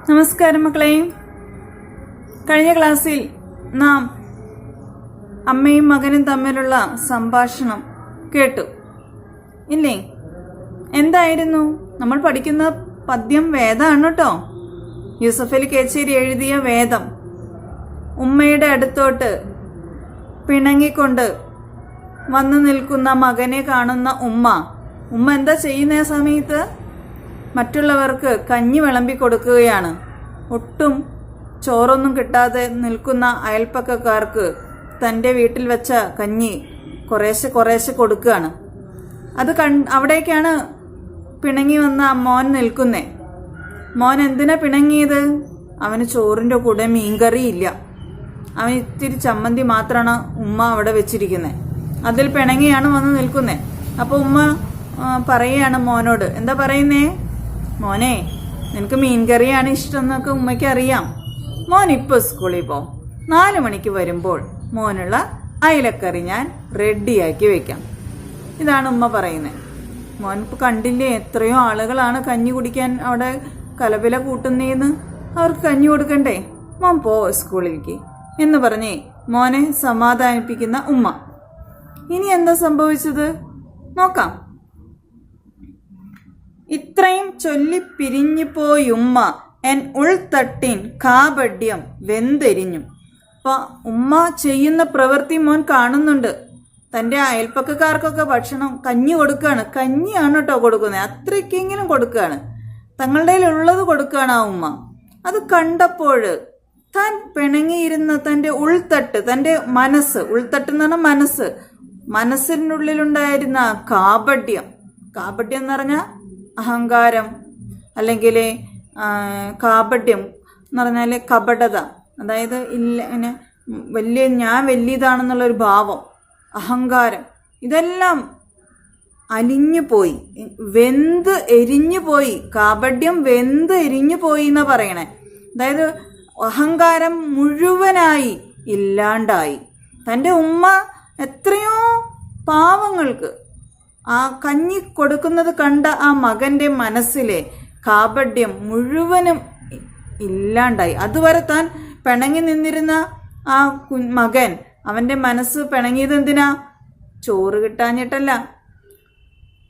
നമസ്കാരം മക്കളെ. കഴിഞ്ഞ ക്ലാസ്സിൽ നാം അമ്മയും മകനും തമ്മിലുള്ള സംഭാഷണം കേട്ടു ഇല്ലേ? എന്തായിരുന്നു നമ്മൾ പഠിക്കുന്ന പദ്യം? വേദമാണ് കേട്ടോ. യൂസഫ് അലി കേച്ചേരി എഴുതിയ വേദം. ഉമ്മയുടെ അടുത്തോട്ട് പിണങ്ങിക്കൊണ്ട് വന്നു നിൽക്കുന്ന മകനെ കാണുന്ന ഉമ്മ എന്താ ചെയ്യുന്ന സമയത്ത്? മറ്റുള്ളവർക്ക് കഞ്ഞി വിളമ്പി കൊടുക്കുകയാണ്. ഒട്ടും ചോറൊന്നും കിട്ടാതെ നിൽക്കുന്ന അയൽപ്പക്കക്കാർക്ക് തൻ്റെ വീട്ടിൽ വെച്ച കഞ്ഞി കുറേശ്ശെ കൊടുക്കുകയാണ്. അത് അവിടേക്കാണ് പിണങ്ങി വന്ന മോൻ നിൽക്കുന്നേ. മോൻ എന്തിനാ പിണങ്ങിയത്? അവന് ചോറിൻ്റെ കൂടെ മീൻകറി ഇല്ല. അവൻ ഇത്തിരി ചമ്മന്തി മാത്രമാണ് ഉമ്മ അവിടെ വെച്ചിരിക്കുന്നത്. അതിൽ പിണങ്ങിയാണ് വന്ന് നിൽക്കുന്നത്. അപ്പോൾ ഉമ്മ പറയുകയാണ് മോനോട്. എന്താ പറയുന്നേ? മോനെ, നിനക്ക് മീൻകറിയാണ് ഇഷ്ടം എന്നൊക്കെ ഉമ്മയ്ക്ക് അറിയാം. മോൻ ഇപ്പോൾ സ്കൂളിൽ പോ. 4 മണിക്ക് വരുമ്പോൾ മോനുള്ള അയിലക്കറി ഞാൻ റെഡിയാക്കി വെക്കാം. ഇതാണ് ഉമ്മ പറയുന്നത്. മോൻ ഇപ്പോൾ കണ്ടില്ലേ, എത്രയോ ആളുകളാണ് കഞ്ഞി കുടിക്കാൻ അവിടെ കലപില കൂട്ടുന്നേന്ന്. അവർക്ക് കഞ്ഞി കൊടുക്കണ്ടേ? മോൻ പോ സ്കൂളിലേക്ക് എന്ന് പറഞ്ഞേ മോനെ സമാധാനിപ്പിക്കുന്ന ഉമ്മ. ഇനി എന്താ സംഭവിച്ചത് നോക്കാം. ഇത്രയും ചൊല്ലി പിരിഞ്ഞു പോയുമ്മ എൻ ഉൾത്തട്ടിൻ കാപഡ്യം വെന്തെരിഞ്ഞു. അപ്പൊ ഉമ്മ ചെയ്യുന്ന പ്രവൃത്തി മോൻ കാണുന്നുണ്ട്. തന്റെ അയൽപ്പക്കക്കാർക്കൊക്കെ ഭക്ഷണം കഞ്ഞി കൊടുക്കുകയാണ്. കഞ്ഞിയാണ് കേട്ടോ കൊടുക്കുന്നത്. അത്രയ്ക്കെങ്കിലും കൊടുക്കുകയാണ്. തങ്ങളുടെ ഉള്ളത് കൊടുക്കുകയാണ് ആ ഉമ്മ. അത് കണ്ടപ്പോൾ താൻ പിണങ്ങിയിരുന്ന തന്റെ ഉൾത്തട്ട്, തന്റെ മനസ്സ്, ഉൾത്തട്ട് എന്ന് പറഞ്ഞാൽ മനസ്സിനുള്ളിലുണ്ടായിരുന്ന കാപഡ്യം എന്ന് പറഞ്ഞാൽ അഹങ്കാരം, അല്ലെങ്കിൽ കാപഡ്യം എന്ന് പറഞ്ഞാൽ കപടത, അതായത് ഇല്ല ഞാൻ വലിയതാണെന്നുള്ളൊരു ഭാവം, അഹങ്കാരം, ഇതെല്ലാം അലിഞ്ഞു പോയി, വെന്ത് എരിഞ്ഞു പോയി. കാപഡ്യം വെന്ത് എരിഞ്ഞു പോയി എന്നാ പറയണേ. അതായത് അഹങ്കാരം മുഴുവനായി ഇല്ലാണ്ടായി. തൻ്റെ ഉമ്മ എത്രയോ പാവങ്ങൾക്ക് ആ കഞ്ഞി കൊടുക്കുന്നത് കണ്ട ആ മകന്റെ മനസ്സിലെ കാപഡ്യം മുഴുവനും ഇല്ലാണ്ടായി. അതുവരെ താൻ പിണങ്ങി നിന്നിരുന്ന ആ മകൻ, അവന്റെ മനസ്സ് പിണങ്ങിയത് എന്തിനാ? ചോറ് കിട്ടാഞ്ഞിട്ടല്ല,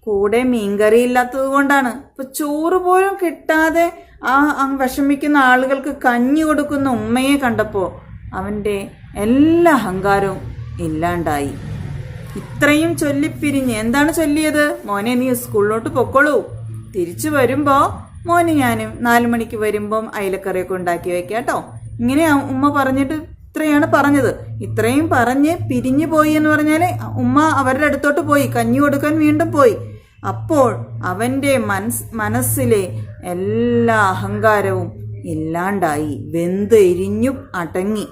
കൂടെ മീൻകറി ഇല്ലാത്തത് കൊണ്ടാണ്. ഇപ്പൊ ചോറ് പോലും കിട്ടാതെ ആ വിഷമിക്കുന്ന ആളുകൾക്ക് കഞ്ഞി കൊടുക്കുന്ന ഉമ്മയെ കണ്ടപ്പോ അവന്റെ എല്ലാ അഹങ്കാരവും ഇല്ലാണ്ടായി. ഇത്രയും ചൊല്ലിപ്പിരിഞ്ഞ് എന്താണ് ചൊല്ലിയത്? മോനെ, നീ സ്കൂളിലോട്ട് പൊക്കോളൂ. തിരിച്ചു വരുമ്പോ മോന് ഞാനും 4 മണിക്ക് വരുമ്പം അയിലക്കറിയൊക്കെ ഉണ്ടാക്കി വെക്കാട്ടോ. ഇങ്ങനെ ഉമ്മ പറഞ്ഞിട്ട് ഇത്രയാണ് പറഞ്ഞത്. ഇത്രയും പറഞ്ഞ് പിരിഞ്ഞു പോയി എന്ന് പറഞ്ഞാല് ഉമ്മ അവരുടെ അടുത്തോട്ട് പോയി, കഞ്ഞി കൊടുക്കാൻ വീണ്ടും പോയി. അപ്പോൾ അവന്റെ മനസ്സിലെ എല്ലാ അഹങ്കാരവും ഇല്ലാണ്ടായി, വെന്ത് എരിഞ്ഞു അടങ്ങി.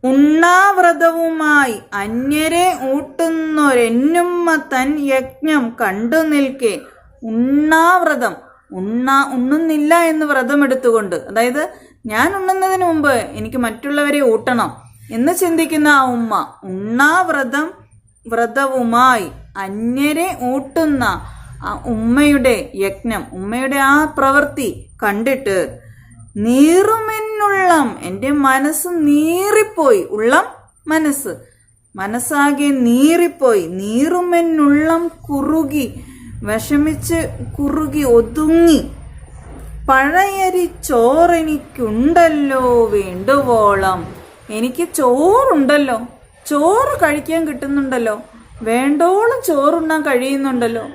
ഉണ്ണാവ്രതവുമായി അന്യരെ ഊട്ടുന്നൊരെന്നുമ്മ തൻ യജ്ഞം കണ്ടു നിൽക്കെ. ഉണ്ണാവ്രതം, ഉണ്ണുന്നില്ല എന്ന് വ്രതമെടുത്തുകൊണ്ട്, അതായത് ഞാൻ ഉണ്ണുന്നതിന് മുമ്പ് എനിക്ക് മറ്റുള്ളവരെ ഊട്ടണം എന്ന് ചിന്തിക്കുന്ന ആ ഉമ്മ, വ്രതവുമായി അന്യരെ ഊട്ടുന്ന ആ ഉമ്മയുടെ യജ്ഞം, ഉമ്മയുടെ ആ പ്രവൃത്തി കണ്ടിട്ട് നീറുമെന്നുള്ളം, എൻ്റെ മനസ്സ് നീറിപ്പോയി. ഉള്ളം മനസ്സാകെ നീറിപ്പോയി. നീറുമെന്നുള്ളം കുറുകി, വിഷമിച്ച് കുറുകി ഒതുങ്ങി. പഴയരി ചോറെനിക്കുണ്ടല്ലോ വേണ്ടുവോളം, എനിക്ക് ചോറുണ്ടല്ലോ, ചോറ് കഴിക്കാൻ കിട്ടുന്നുണ്ടല്ലോ, വേണ്ടോളം ചോറുണ്ണാൻ കഴിയുന്നുണ്ടല്ലോ.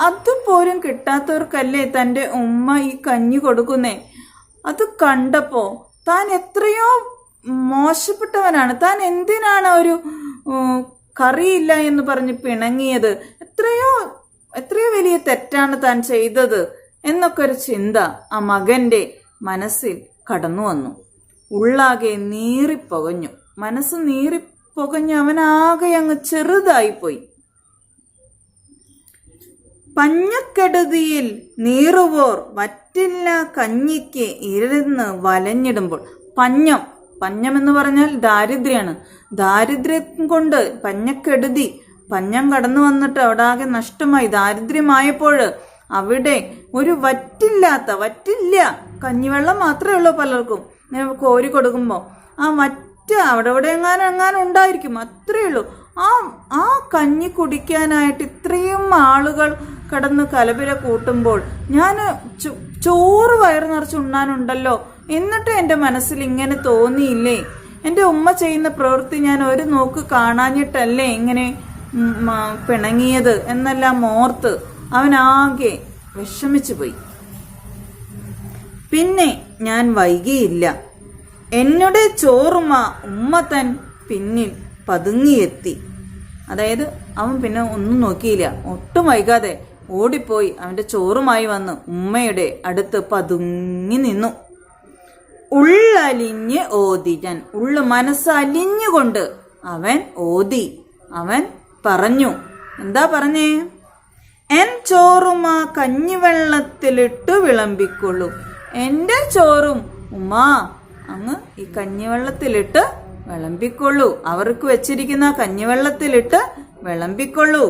അതുപോലും കിട്ടാത്തവർക്കല്ലേ തൻ്റെ ഉമ്മ ഈ കഞ്ഞി കൊടുക്കുന്നേ. അത് കണ്ടപ്പോ താൻ എത്രയോ മോശപ്പെട്ടവനാണ്. താൻ എന്തിനാണ് ഒരു കറിയില്ല എന്ന് പറഞ്ഞ് പിണങ്ങിയത്? എത്രയോ വലിയ തെറ്റാണ് താൻ ചെയ്തത് എന്നൊക്കെ ഒരു ചിന്ത ആ മകന്റെ മനസ്സിൽ കടന്നു വന്നു. ഉള്ളാകെ നീറിപ്പുകഞ്ഞു, മനസ്സ് നീറിപ്പുകഞ്ഞ് അവനാകെ അങ്ങ് ചെറുതായിപ്പോയി. പഞ്ഞക്കെടുതിയിൽ നീറുവോർ വറ്റില്ല കഞ്ഞിക്ക് ഇരുന്ന് വലഞ്ഞിടുമ്പോൾ. പഞ്ഞം എന്ന് പറഞ്ഞാൽ ദാരിദ്ര്യമാണ്. ദാരിദ്ര്യം കൊണ്ട് പഞ്ഞക്കെടുതി, പഞ്ഞം കടന്നു വന്നിട്ട് അവിടെ ആകെ നഷ്ടമായി. ദാരിദ്ര്യമായപ്പോൾ അവിടെ ഒരു വറ്റില്ല കഞ്ഞിവെള്ളം മാത്രമേ ഉള്ളൂ പലർക്കും. ഇങ്ങനെ കോരി കൊടുക്കുമ്പോൾ അവിടെ ഇവിടെ എങ്ങാനും ഉണ്ടായിരിക്കും, അത്രയേ ഉള്ളൂ. ആ കഞ്ഞി കുടിക്കാനായിട്ട് ഇത്രയും ആളുകൾ കടന്ന് കലപില കൂട്ടുമ്പോൾ ഞാൻ ചോറ് വയറ് നിറച്ച് ഉണ്ണാനുണ്ടല്ലോ, എന്നിട്ട് എൻ്റെ മനസ്സിൽ ഇങ്ങനെ തോന്നിയില്ലേ? എൻ്റെ ഉമ്മ ചെയ്യുന്ന പ്രവൃത്തി ഞാൻ ഒരു നോക്ക് കാണാഞ്ഞിട്ടല്ലേ ഇങ്ങനെ പിണങ്ങിയത് എന്നെല്ലാം ഓർത്ത് അവനാകെ വിഷമിച്ചു പോയി. പിന്നെ ഞാൻ വൈകിയില്ല. എന്നുടെ ചോറുമ ഉമ്മ തൻ പിന്നിൽ പതുങ്ങിയെത്തി. അതായത് അവൻ പിന്നെ ഒന്നും നോക്കിയില്ല, ഒട്ടും വൈകാതെ ഓടിപ്പോയി അവന്റെ ചോറുമായി വന്ന് ഉമ്മയുടെ അടുത്ത് പതുങ്ങി നിന്നു. ഉള്ളലിഞ്ഞ് ഓതി, ഞാൻ മനസ്സലിഞ്ഞുകൊണ്ട് അവൻ ഓതി. അവൻ പറഞ്ഞു, എന്താ പറഞ്ഞേ? എൻ ചോറും ആ കഞ്ഞിവെള്ളത്തിലിട്ട് വിളമ്പിക്കൊള്ളൂ. എന്റെ ചോറും ഉമ്മാ അങ്ങ് ഈ കഞ്ഞിവെള്ളത്തിലിട്ട് വിളമ്പിക്കൊള്ളൂ. അവർക്ക് വെച്ചിരിക്കുന്ന കഞ്ഞിവെള്ളത്തിലിട്ട് വിളമ്പിക്കൊള്ളൂ.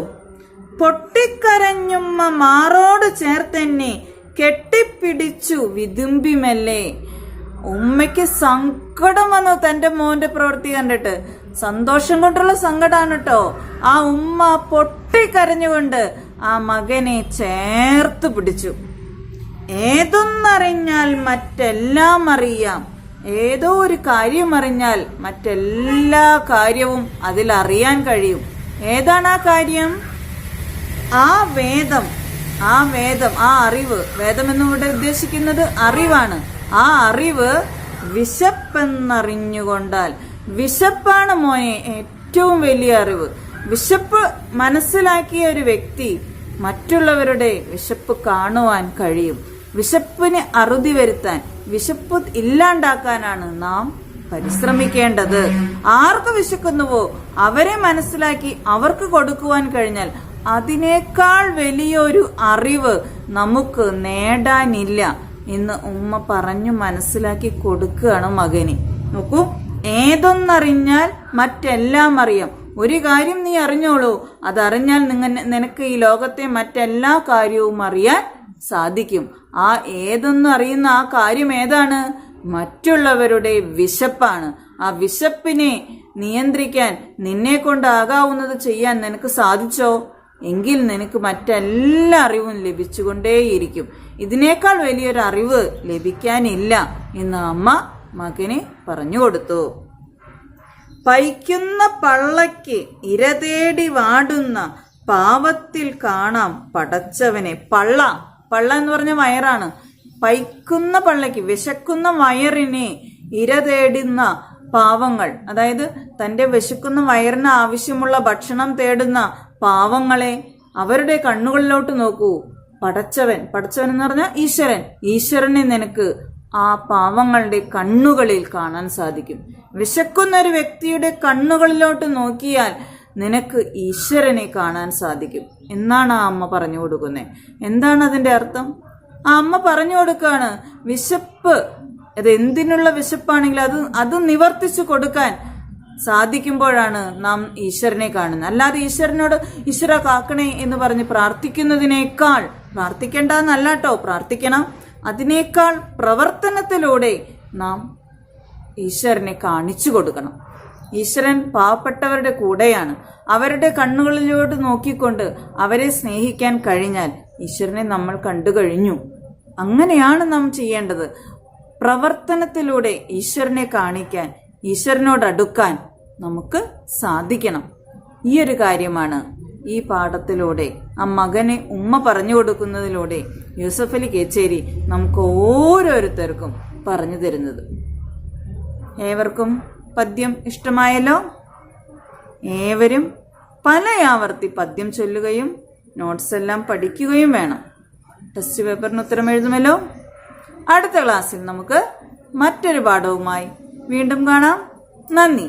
പൊട്ടിക്കരഞ്ഞുമ്മ മാറോട് ചേർത്തെന്നെ കെട്ടിപ്പിടിച്ചു വിതുമ്പിമല്ലേ. ഉമ്മയ്ക്ക് സങ്കടം വന്നു തന്റെ മോന്റെ പ്രവൃത്തി കണ്ടിട്ട്. സന്തോഷം കൊണ്ടുള്ള സങ്കടമാണ് കേട്ടോ. ആ ഉമ്മ പൊട്ടിക്കരഞ്ഞുകൊണ്ട് ആ മകനെ ചേർത്ത് പിടിച്ചു. ഏതൊന്നറിഞ്ഞാൽ മറ്റെല്ലാം അറിയാം. ഏതോ ഒരു കാര്യം അറിഞ്ഞാൽ മറ്റെല്ലാ കാര്യവും അതിലറിയാൻ കഴിയും. ഏതാണ് ആ കാര്യം? ആ വേദം, ആ അറിവ്. വേദം എന്നിവിടെ ഉദ്ദേശിക്കുന്നത് അറിവാണ്. ആ അറിവ് വിശപ്പെന്നറിഞ്ഞുകൊണ്ടാൽ. വിശപ്പാണ് മോനെ ഏറ്റവും വലിയ അറിവ്. വിശപ്പ് മനസ്സിലാക്കിയ ഒരു വ്യക്തി മറ്റുള്ളവരുടെ വിശപ്പ് കാണുവാൻ കഴിയും. വിശപ്പിന് അറുതി വരുത്താൻ, വിശപ്പ് ഇല്ലാണ്ടാക്കാനാണ് നാം പരിശ്രമിക്കേണ്ടത്. ആർക്ക് വിശക്കുന്നുവോ അവരെ മനസ്സിലാക്കി അവർക്ക് കൊടുക്കുവാൻ കഴിഞ്ഞാൽ അതിനേക്കാൾ വലിയൊരു അറിവ് നമുക്ക് നേടാനില്ല എന്ന് ഉമ്മ പറഞ്ഞു മനസ്സിലാക്കി കൊടുക്കുകയാണ് മകന്. നോക്കൂ, ഏതൊന്നറിഞ്ഞാൽ മറ്റെല്ലാം അറിയാം. ഒരു കാര്യം നീ അറിഞ്ഞോളൂ, അതറിഞ്ഞാൽ നിനക്ക് ഈ ലോകത്തെ മറ്റെല്ലാ കാര്യവും അറിയാൻ സാധിക്കും. ആ ഏതൊന്നും അറിയുന്ന ആ കാര്യം ഏതാണ്? മറ്റുള്ളവരുടെ വിശപ്പാണ്. ആ വിശപ്പിനെ നിയന്ത്രിക്കാൻ, നിന്നെ കൊണ്ടാകാവുന്നത് ചെയ്യാൻ നിനക്ക് സാധിച്ചോ? എങ്കിൽ നിനക്ക് മറ്റെല്ലാ അറിവും ലഭിച്ചുകൊണ്ടേയിരിക്കും. ഇതിനേക്കാൾ വലിയൊരു അറിവ് ലഭിക്കാനില്ല എന്ന് അമ്മ മകനെ പറഞ്ഞു കൊടുത്തു. പൈക്കുന്ന പള്ളയ്ക്ക് ഇരതേടി വാടുന്ന പാവത്തിൽ കാണാം പടച്ചവനെ. പള്ള എന്ന് പറഞ്ഞ വയറാണ്. പൈക്കുന്ന പള്ളയ്ക്ക്, വിശക്കുന്ന വയറിനെ ഇരതേടുന്ന പാവങ്ങൾ, അതായത് തന്റെ വിശക്കുന്ന വയറിന് ആവശ്യമുള്ള ഭക്ഷണം തേടുന്ന പാവങ്ങളെ അവരുടെ കണ്ണുകളിലോട്ട് നോക്കൂ. പടച്ചവൻ എന്ന് പറഞ്ഞാൽ ഈശ്വരനെ നിനക്ക് ആ പാവങ്ങളുടെ കണ്ണുകളിൽ കാണാൻ സാധിക്കും. വിശക്കുന്ന ഒരു വ്യക്തിയുടെ കണ്ണുകളിലോട്ട് നോക്കിയാൽ നിനക്ക് ഈശ്വരനെ കാണാൻ സാധിക്കും എന്നാണ് ആ അമ്മ പറഞ്ഞു കൊടുക്കുന്നത്. എന്താണ് അതിന്റെ അർത്ഥം? ആ അമ്മ പറഞ്ഞു കൊടുക്കാണ്, വിശപ്പ് അത് എന്തിനുള്ള വിശപ്പാണെങ്കിലും അത് നിവർത്തിച്ചു കൊടുക്കാൻ സാധിക്കുമ്പോഴാണ് നാം ഈശ്വരനെ കാണുന്നത്. അല്ലാതെ ഈശ്വരനോട് ഈശ്വര കാക്കണേ എന്ന് പറഞ്ഞ് പ്രാർത്ഥിക്കുന്നതിനേക്കാൾ, പ്രാർത്ഥിക്കേണ്ടെന്നല്ല കേട്ടോ, പ്രാർത്ഥിക്കണം, അതിനേക്കാൾ പ്രവർത്തനത്തിലൂടെ നാം ഈശ്വരനെ കാണിച്ചു കൊടുക്കണം. ഈശ്വരൻ പാവപ്പെട്ടവരുടെ കൂടെയാണ്. അവരുടെ കണ്ണുകളിലോട്ട് നോക്കിക്കൊണ്ട് അവരെ സ്നേഹിക്കാൻ കഴിഞ്ഞാൽ ഈശ്വരനെ നമ്മൾ കണ്ടു കഴിഞ്ഞു. അങ്ങനെയാണ് നാം ചെയ്യേണ്ടത്. പ്രവർത്തനത്തിലൂടെ ഈശ്വരനെ കാണിക്കാൻ, ഈശ്വരനോട് അടുക്കാൻ നമുക്ക് സാധിക്കണം. ഈ ഒരു കാര്യമാണ് ഈ പാഠത്തിലൂടെ ആ മകനെ ഉമ്മ പറഞ്ഞു കൊടുക്കുന്നതിലൂടെ യൂസഫ് അലി കേച്ചേരി നമുക്ക് ഓരോരുത്തർക്കും പറഞ്ഞു തരുന്നത്. ഏവർക്കും പദ്യം ഇഷ്ടമായല്ലോ? ഏവരും പല ആവർത്തി പദ്യം ചൊല്ലുകയും നോട്ട്സ് എല്ലാം പഠിക്കുകയും വേണം. ടെസ്റ്റ് പേപ്പറിന് ഉത്തരം എഴുതുമല്ലോ. അടുത്ത ക്ലാസ്സിൽ നമുക്ക് മറ്റൊരു പാഠവുമായി വീണ്ടും കാണാം. നന്ദി.